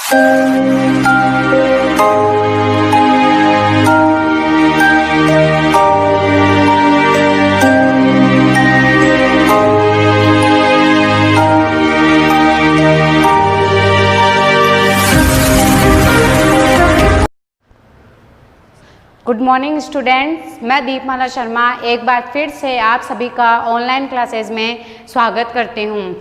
Good morning students, मैं दीपमाला शर्मा एक बार फिर से आप सभी का ऑनलाइन क्लासेस में स्वागत करती हूँ।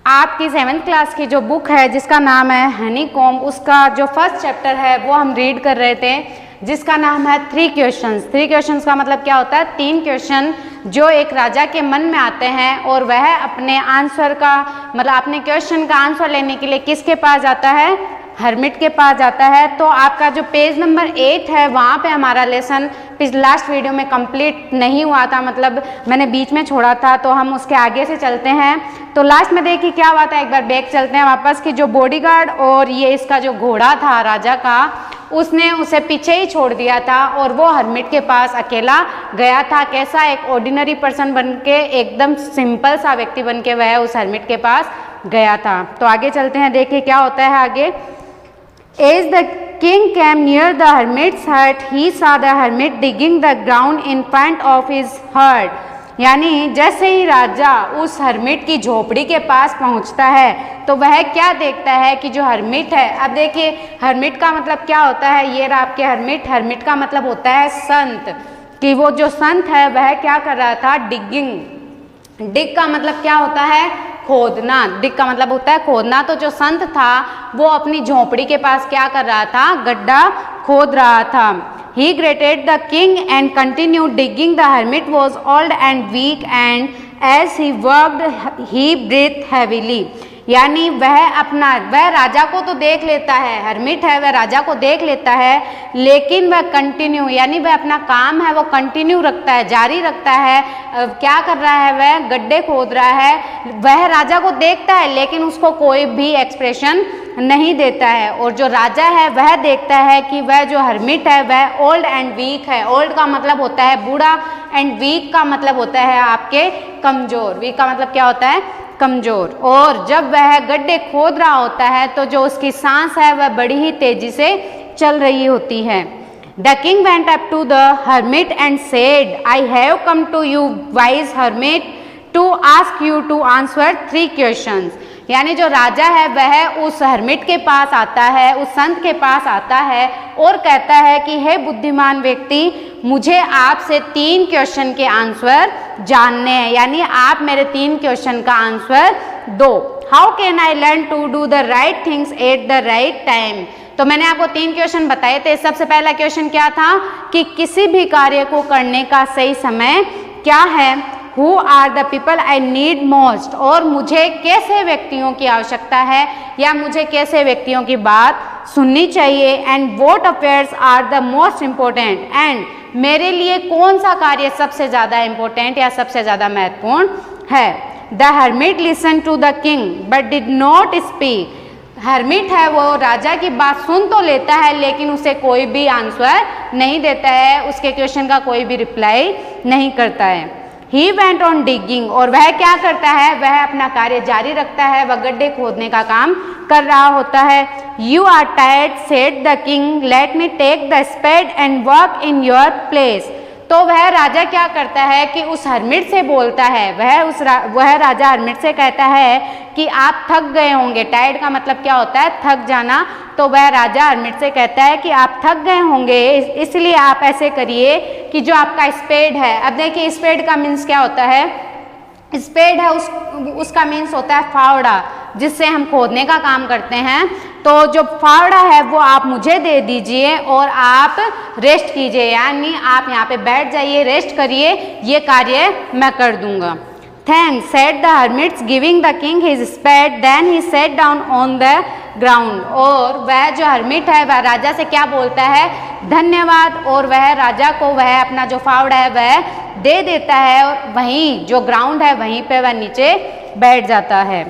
आपकी 7th क्लास की जो बुक है जिसका नाम है हनीकॉम्ब, उसका जो फर्स्ट चैप्टर है वो हम रीड कर रहे थे, जिसका नाम है 3 क्वेश्चंस। 3 क्वेश्चंस का मतलब क्या होता है? 3 क्वेश्चन जो एक राजा के मन में आते हैं और वह अपने आंसर का मतलब अपने क्वेश्चन का आंसर लेने के लिए किसके पास जाता है? हर्मिट के पास जाता है। तो आपका जो पेज नंबर 8 है वहाँ पे हमारा लेसन लास्ट वीडियो में कंप्लीट नहीं हुआ था, मतलब मैंने बीच में छोड़ा था, तो हम उसके आगे से चलते हैं। तो लास्ट में देखिए क्या हुआ था, एक बार बैक चलते हैं वापस कि जो बॉडीगार्ड और ये इसका जो घोड़ा था राजा का, उसने उसे पीछे ही छोड़ दिया था और वो हर्मिट के पास अकेला गया था। कैसा? एक ऑर्डिनरी पर्सन बन के, एकदम सिंपल सा व्यक्ति बन के वह उस हर्मिट के पास गया था। तो आगे चलते हैं, देखिए क्या होता है आगे। As the king came near the hermit's hut, he saw the hermit digging the ground in front of his hut. यानी जैसे ही राजा उस हर्मिट की झोपड़ी के पास पहुंचता है तो वह क्या देखता है कि जो हर्मिट है, अब देखिए हर्मिट का मतलब क्या होता है, ये रहा आपके हर्मिट। हर्मिट का मतलब होता है संत, कि वो जो संत है वह क्या कर रहा था? डिगिंग। डिग का मतलब क्या होता है? खोदना। डिग का मतलब होता है खोदना। तो जो संत था वो अपनी झोपड़ी के पास क्या कर रहा था? गड्ढा खोद रहा था। He greeted the king and continued digging. The hermit was old and weak, and as he worked, he breathed heavily. यानी वह राजा को तो देख लेता है, हर्मिट है वह राजा को देख लेता है, लेकिन वह कंटिन्यू यानी वह अपना काम है वो कंटिन्यू रखता है, जारी रखता है। क्या कर रहा है? वह गड्ढे खोद रहा है। वह राजा को देखता है लेकिन उसको कोई भी एक्सप्रेशन नहीं देता है। और जो राजा है वह देखता है कि वह जो हर्मिट है वह ओल्ड एंड वीक है। ओल्ड का मतलब होता है बूढ़ा एंड वीक का मतलब होता है आपके कमजोर। वीक का मतलब क्या होता है? कमजोर। और जब वह गड्ढे खोद रहा होता है तो जो उसकी सांस है वह बड़ी ही तेजी से चल रही होती है। The king went up to the hermit and said, I have come to you, wise hermit, to ask you to answer 3 questions. यानी जो राजा है वह उस हर्मिट के पास आता है, उस संत के पास आता है और कहता है कि हे बुद्धिमान व्यक्ति, मुझे आपसे 3 क्वेश्चन के आंसर जानने हैं, यानी आप मेरे 3 क्वेश्चन का आंसर दो। How can I learn to do the right things at the right time? तो मैंने आपको 3 क्वेश्चन बताए थे। सबसे पहला क्वेश्चन क्या था कि किसी भी कार्य को करने का सही समय क्या है? Who are the people I need most? और मुझे कैसे व्यक्तियों की आवश्यकता है या मुझे कैसे व्यक्तियों की बात सुननी चाहिए? And what affairs are the most important? And मेरे लिए कौन सा कार्य सबसे ज़्यादा इम्पोर्टेंट या सबसे ज़्यादा महत्वपूर्ण है? The hermit listened to the king but did not speak. Hermit है वो राजा की बात सुन तो लेता है लेकिन उसे कोई भी आंसर नहीं देता है, उसके क्वेश्चन का कोई भी रिप्लाई नहीं करता है। He went on digging, और वह क्या करता है? वह अपना कार्य जारी रखता है, वह गड्ढे खोदने का काम कर रहा होता है। You are tired, said the king. Let me take the spade and work in your place. तो वह राजा क्या करता है कि उस हर्मिट से बोलता है, वह राजा हर्मिट से कहता है कि आप थक गए होंगे। टायर्ड का मतलब क्या होता है? थक जाना। तो वह राजा हर्मिट से कहता है कि आप थक गए होंगे, इसलिए आप ऐसे करिए कि जो आपका स्पेड है, अब देखिए स्पेड का मीन्स क्या होता है? स्पेड है उसका मीन्स होता है फावड़ा, जिससे हम खोदने का काम करते हैं। तो जो फावड़ा है वो आप मुझे दे दीजिए और आप रेस्ट कीजिए, यानी आप यहाँ पे बैठ जाइए, रेस्ट करिए, ये कार्य मैं कर दूंगा। Thanks, said the hermit, giving the king his spade. Then he sat down on the ground. और वह जो हर्मिट है वह राजा से क्या बोलता है? धन्यवाद। और वह राजा को वह अपना जो फावड़ा है वह दे देता है और वहीं जो ग्राउंड है वहीं पे वह नीचे बैठ जाता है।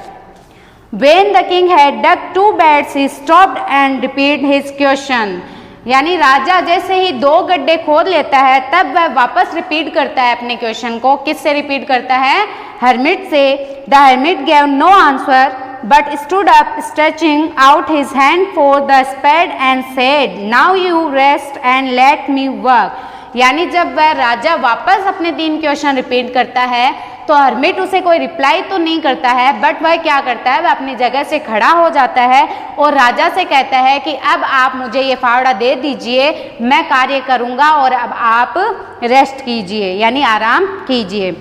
When the king had dug 2 beds, he stopped and repeated his question. यानी राजा जैसे ही 2 गड्ढे खोद लेता है तब वह वापस रिपीट करता है अपने क्वेश्चन को। किससे रिपीट करता है? हर्मिट से। The hermit gave no answer, but stood up, stretching out his hand for the spade and said, "Now you rest and let me work." यानी जब वह राजा वापस अपने 3 क्वेश्चन रिपीट करता है तो हर्मिट उसे कोई रिप्लाई तो नहीं करता है, बट वह क्या करता है, वह अपनी जगह से खड़ा हो जाता है और राजा से कहता है कि अब आप मुझे ये फावड़ा दे दीजिए, मैं कार्य करूँगा और अब आप रेस्ट कीजिए यानी आराम कीजिए।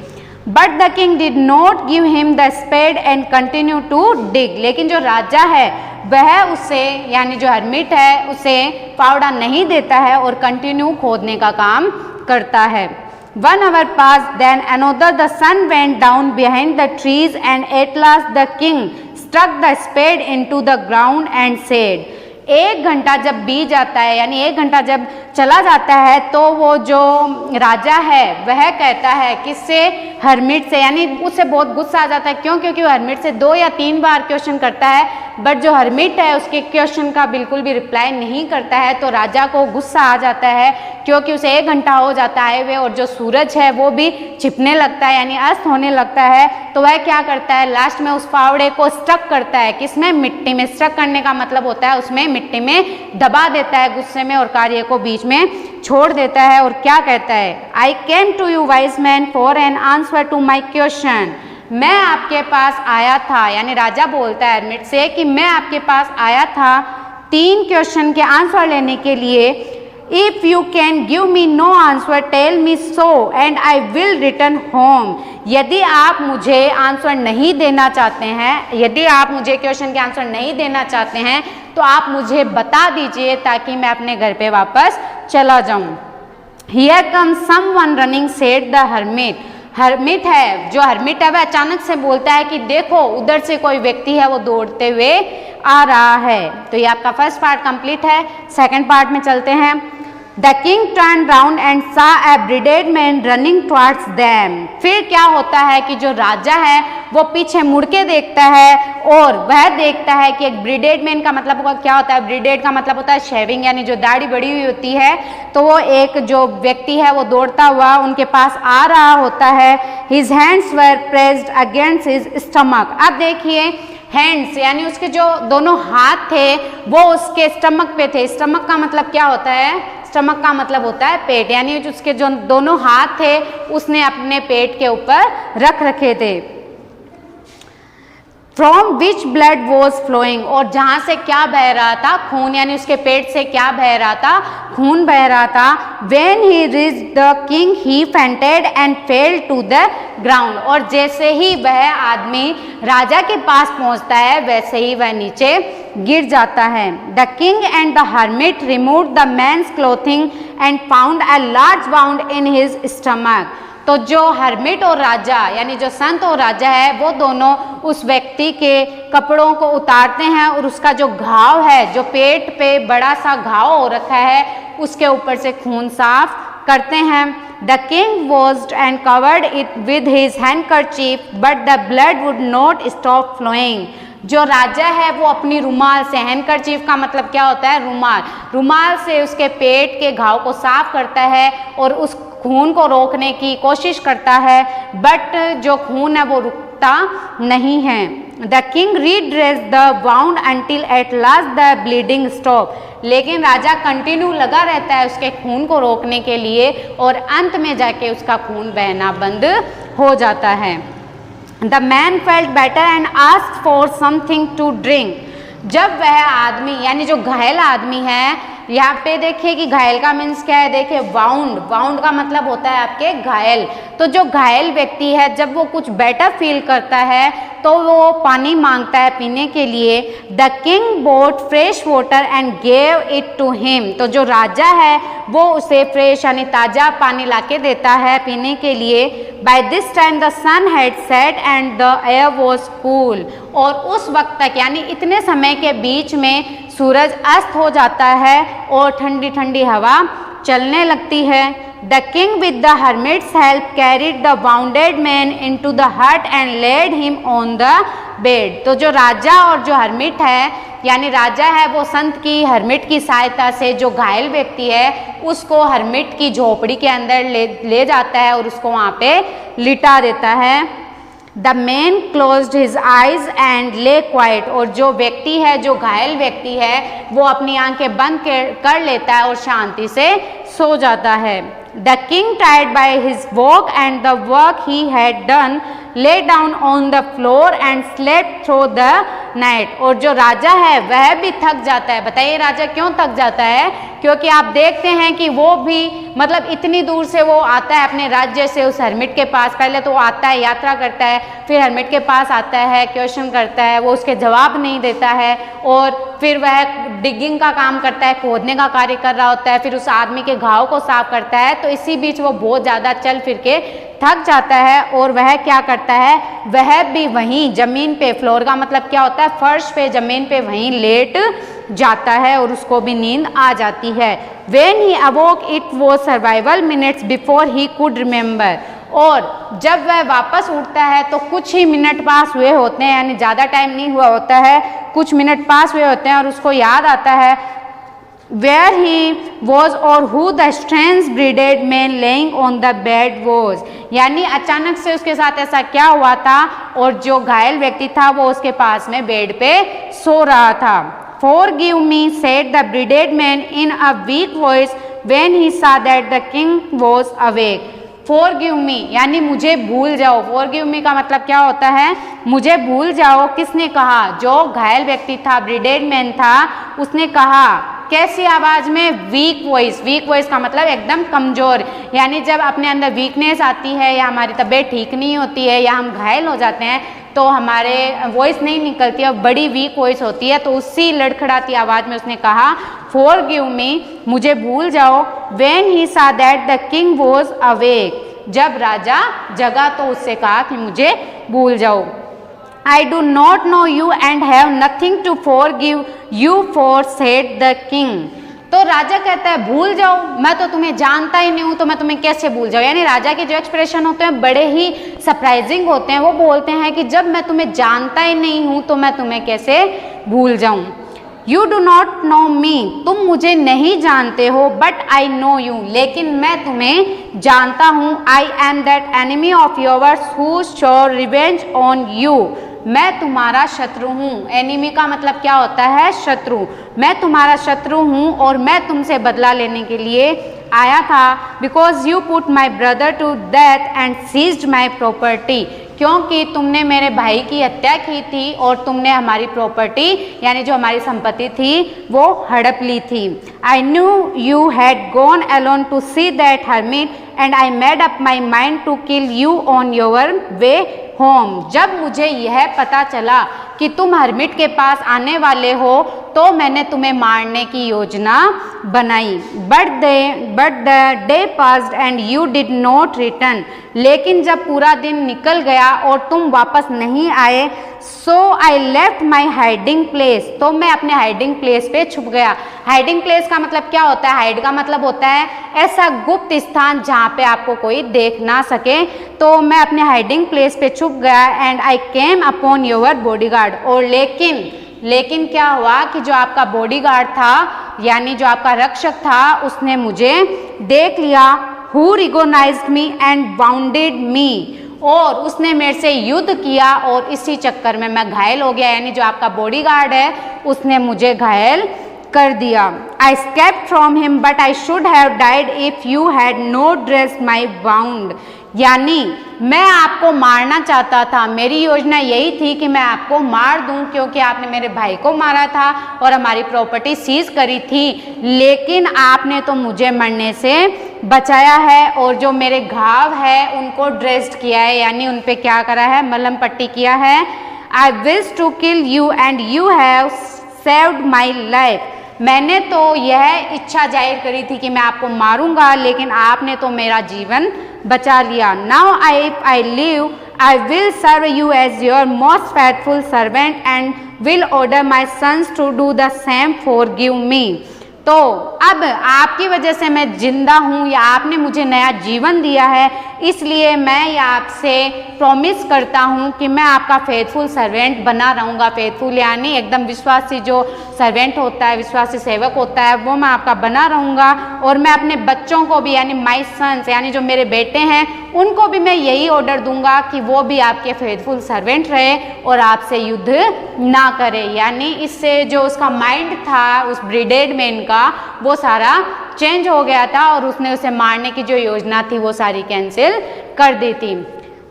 But the king did not give him the spade and continue to dig. लेकिन जो राजा है वह उसे यानी जो हर्मिट है उसे फावड़ा नहीं देता है और कंटिन्यू खोदने का काम करता है। 1 hour passed, then another. The sun went down behind the trees, and at last the king stuck the spade into the ground and said, 1 घंटा जब बीत जाता है यानी 1 घंटा जब चला जाता है तो वो जो राजा है वह कहता है किससे, हर्मिट से, यानी उससे बहुत गुस्सा आ जाता है। क्यों? क्योंकि वो हर्मिट से 2 या 3 बार क्वेश्चन करता है, बट जो हर्मिट है उसके क्वेश्चन का बिल्कुल भी रिप्लाई नहीं करता है। तो राजा को गुस्सा आ जाता है क्योंकि उसे 1 घंटा हो जाता है वे, और जो सूरज है वो भी छिपने लगता है यानी अस्त होने लगता है। तो वह क्या करता है, लास्ट में उस फावड़े को स्टक करता है, किसमें, मिट्टी में। स्टक करने का मतलब होता है उसमें मिट्टी में दबा देता है गुस्से में और कार्य को बीच में छोड़ देता है। और क्या कहता है, I came to you wise man for an answer to my question. मैं आपके पास आया था, यानी राजा बोलता है हर्मिट से कि मैं आपके पास आया था 3 क्वेश्चन के आंसर लेने के लिए। If you can give me no answer tell me so and I will return home. यदि आप मुझे आंसर नहीं देना चाहते हैं, यदि आप मुझे क्वेश्चन के आंसर नहीं देना चाहते हैं तो आप मुझे बता दीजिए ताकि मैं अपने घर पे वापस चला जाऊं। Here come someone running said the hermit. Hermit है, जो हर्मिट है वह अचानक से बोलता है कि देखो उधर से कोई व्यक्ति है वो दौड़ते हुए आ रहा है। तो ये आपका फर्स्ट पार्ट कंप्लीट है। सेकंड पार्ट में चलते हैं। The king turned round and saw a bearded man running towards them. फिर क्या होता है कि जो राजा है वो पीछे मुड़ के देखता है और वह देखता है कि एक ब्रिगेड मैन का मतलब क्या होता है, ब्रिगेड का मतलब होता है शेविंग यानी जो दाढ़ी बड़ी हुई होती है। तो वो एक जो व्यक्ति है वो दौड़ता हुआ उनके पास आ रहा होता है। His hands were pressed against his stomach. अब देखिए हैंड्स यानी उसके जो दोनों हाथ थे वो उसके स्टमक पे थे। स्टमक का मतलब क्या होता है, स्टमक का मतलब होता है पेट, यानी उसके जो दोनों हाथ थे उसने अपने पेट के ऊपर रख रखे थे। From which blood was flowing, और जहाँ से क्या बह रहा था, खून, यानी उसके पेट से क्या बह रहा था, खून बह रहा था। When he reached the king he fainted and fell to the ground, और जैसे ही वह आदमी राजा के पास पहुँचता है वैसे ही वह नीचे गिर जाता है। The king and the hermit removed the man's clothing and found a large wound in his stomach. तो जो हर्मिट और राजा यानी जो संत और राजा है वो दोनों उस व्यक्ति के कपड़ों को उतारते हैं और उसका जो घाव है, जो पेट पे बड़ा सा घाव हो रखा है, उसके ऊपर से खून साफ करते हैं। The king washed and covered it with his handkerchief but the blood would not stop flowing. जो राजा है वो अपनी रुमाल से, हैंडकरचीफ का मतलब क्या होता है, रुमाल, रुमाल से उसके पेट के घाव को साफ करता है और उस खून को रोकने की कोशिश करता है, बट जो खून है वो रुकता नहीं है। The king redressed the wound until at last the bleeding stop. लेकिन राजा कंटिन्यू लगा रहता है उसके खून को रोकने के लिए और अंत में जाके उसका खून बहना बंद हो जाता है। The man felt better and asked for something to drink. जब वह आदमी यानी जो घायल आदमी है, यहाँ पे देखिए कि घायल का मीन्स क्या है, देखिए वाउंड, वाउंड का मतलब होता है आपके घायल। तो जो घायल व्यक्ति है जब वो कुछ बेटर फील करता है तो वो पानी मांगता है पीने के लिए। The king bought fresh water and gave it to him. तो जो राजा है वो उसे फ्रेश यानी ताज़ा पानी लाके देता है पीने के लिए। By this time the sun had set and the air was cool. और उस वक्त तक यानी इतने समय के बीच में सूरज अस्त हो जाता है और ठंडी ठंडी हवा चलने लगती है। The king with the hermit's help carried the wounded man into the hut and laid him on the bed. तो जो राजा और जो हर्मिट है यानी राजा है वो संत की, हर्मिट की सहायता से जो घायल व्यक्ति है उसको हर्मिट की झोपड़ी के अंदर ले जाता है और उसको वहाँ पे लिटा देता है। The man closed his eyes and ले क्वाइट, और जो व्यक्ति है, जो घायल व्यक्ति है, वो अपनी आंखें बंद कर लेता है और शांति से सो जाता है। The king tired by his walk and the work he had done lay down on the floor and slept through the night, और जो राजा है वह भी थक जाता है। बताइए राजा क्यों थक जाता है? क्योंकि आप देखते हैं कि वो भी मतलब इतनी दूर से वो आता है अपने राज्य से उस हर्मिट के पास। पहले तो वो आता है, यात्रा करता है, फिर हर्मिट के पास आता है, क्वेश्चन करता है, वो उसके जवाब नहीं देता है, और फिर वह डिगिंग का काम करता है, खोदने का कार्य कर रहा होता है, फिर उस आदमी के घाव को साफ करता है। तो इसी बीच वो बहुत ज़्यादा चल फिर के थक जाता है, और वह क्या करता है, वह भी वहीं जमीन पे, फ्लोर का मतलब क्या होता है, फर्श पे, जमीन पे वहीं लेट जाता है और उसको भी नींद आ जाती है। When he awoke it was several minutes before he could remember, और जब वह वापस उठता है तो कुछ ही मिनट पास हुए होते हैं, यानी ज़्यादा टाइम नहीं हुआ होता है, कुछ मिनट पास हुए होते हैं, और उसको याद आता है where he was or who the strange bearded man laying on the bed was, यानी अचानक से उसके साथ ऐसा क्या हुआ था और जो घायल व्यक्ति था वो उसके पास में बेड पे सो रहा था। Forgive me, said the bearded man in a weak voice when he saw that the king was awake. Forgive me यानी मुझे भूल जाओ। Forgive me का मतलब क्या होता है, मुझे भूल जाओ। किसने कहा? जो घायल व्यक्ति था, bearded man था, उसने कहा। कैसी आवाज में? Week voice. वीक वॉइस का मतलब एकदम कमजोर, यानी जब अपने अंदर वीकनेस आती है या हमारी तबीयत ठीक नहीं होती है या हम घायल हो जाते हैं तो हमारे वॉइस नहीं निकलती है, बड़ी वीक वॉइस होती है। तो उसी लड़खड़ाती आवाज़ में उसने कहा फॉरगिव मी, मुझे भूल जाओ। व्हेन ही सा that the king was awake, जब राजा जगा तो उससे कहा कि मुझे भूल जाओ। I do not know you and have nothing to forgive you for, said the king. तो राजा कहता है भूल जाओ, मैं तो तुम्हें जानता ही नहीं हूँ, तो मैं तुम्हें कैसे भूल जाऊँ। यानी राजा के जो एक्सप्रेशन होते हैं बड़े ही सरप्राइजिंग होते हैं। वो बोलते हैं कि जब मैं तुम्हें जानता ही नहीं हूँ तो मैं तुम्हें कैसे भूल जाऊँ। You do not know me, तुम मुझे नहीं जानते हो, but I know you, लेकिन मैं तुम्हें जानता हूँ। I am that enemy of yours who shall revenge on you, मैं तुम्हारा शत्रु हूँ। एनिमी का मतलब क्या होता है? शत्रु। मैं तुम्हारा शत्रु हूँ और मैं तुमसे बदला लेने के लिए आया था। Because you put my brother to death and seized my property, क्योंकि तुमने मेरे भाई की हत्या की थी और तुमने हमारी प्रॉपर्टी यानी जो हमारी संपत्ति थी वो हड़प ली थी। I knew you had gone alone to see that hermit and I made up my mind to kill you on your way home. जब मुझे यह पता चला कि तुम हर्मिट के पास आने वाले हो तो मैंने तुम्हें मारने की योजना बनाई। But the day passed and you did not return, लेकिन जब पूरा दिन निकल गया और तुम वापस नहीं आए, so I left my hiding place, तो मैं अपने हाइडिंग प्लेस पे छुप गया। हाइडिंग प्लेस का मतलब क्या होता है? हाइड का मतलब होता है ऐसा गुप्त स्थान जहाँ पे आपको कोई देख ना सके। तो मैं अपने हाइडिंग प्लेस पे छुप गया। And I came upon your bodyguard, और लेकिन क्या हुआ कि जो आपका बॉडीगार्ड था यानी जो आपका रक्षक था उसने मुझे देख लिया। Who recognised me and wounded me, और उसने मेरे से युद्ध किया और इसी चक्कर में मैं घायल हो गया। यानी जो आपका बॉडीगार्ड है उसने मुझे घायल कर दिया। I escaped from him but I should have died if you had not dressed my wound, यानी मैं आपको मारना चाहता था। मेरी योजना यही थी कि मैं आपको मार दूं क्योंकि आपने मेरे भाई को मारा था और हमारी प्रॉपर्टी सीज करी थी, लेकिन आपने तो मुझे मरने से बचाया है और जो मेरे घाव है उनको ड्रेस्ड किया है, यानी उन पे क्या करा है? मलहम पट्टी किया है। I wish to kill you and you have saved my life, मैंने तो यह इच्छा जाहिर करी थी कि मैं आपको मारूंगा लेकिन आपने तो मेरा जीवन बचा लिया। Now I live I will serve you as your most faithful servant and will order my sons to do the same, forgive me. तो अब आपकी वजह से मैं जिंदा हूँ या आपने मुझे नया जीवन दिया है, इसलिए मैं ये आपसे प्रॉमिस करता हूँ कि मैं आपका फेथफुल सर्वेंट बना रहूँगा। फेथफुल यानी एकदम विश्वासी जो सर्वेंट होता है, विश्वासी सेवक होता है, वो मैं आपका बना रहूँगा। और मैं अपने बच्चों को भी यानी माई सन्स यानी जो मेरे बेटे हैं उनको भी मैं यही ऑर्डर दूंगा कि वो भी आपके फेथफुल सर्वेंट रहे और आपसे युद्ध ना करे। यानी इससे जो उसका माइंड था उस ब्रिगेड मैन का वो सारा चेंज हो गया था और उसने उसे मारने की जो योजना थी वो सारी कैंसिल कर दी थी।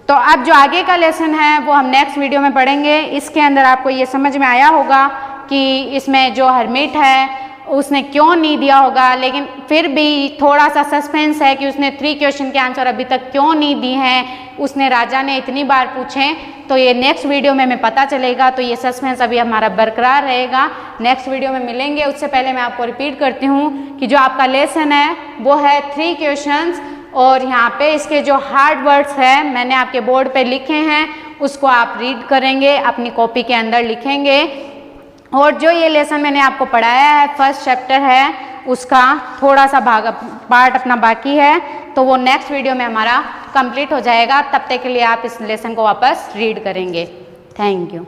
तो अब जो आगे का लेसन है वो हम नेक्स्ट वीडियो में पढ़ेंगे। इसके अंदर आपको ये समझ में आया होगा कि इसमें जो हर्मिट है उसने क्यों नहीं दिया होगा, लेकिन फिर भी थोड़ा सा सस्पेंस है कि उसने 3 क्वेश्चन के आंसर अभी तक क्यों नहीं दिए हैं, उसने राजा ने इतनी बार पूछे। तो ये नेक्स्ट वीडियो में हमें पता चलेगा। तो ये सस्पेंस अभी हमारा बरकरार रहेगा, नेक्स्ट वीडियो में मिलेंगे। उससे पहले मैं आपको रिपीट करती हूँ कि जो आपका लेसन है वो है 3 क्वेश्चंस और यहाँ पे इसके जो हार्ड वर्ड्स है मैंने आपके बोर्ड पे लिखे हैं, उसको आप रीड करेंगे, अपनी कॉपी के अंदर लिखेंगे। और जो ये लेसन मैंने आपको पढ़ाया है, फर्स्ट चैप्टर है, उसका थोड़ा सा पार्ट अपना बाकी है, तो वो नेक्स्ट वीडियो में हमारा कंप्लीट हो जाएगा। तब तक के लिए आप इस लेसन को वापस रीड करेंगे। Thank you.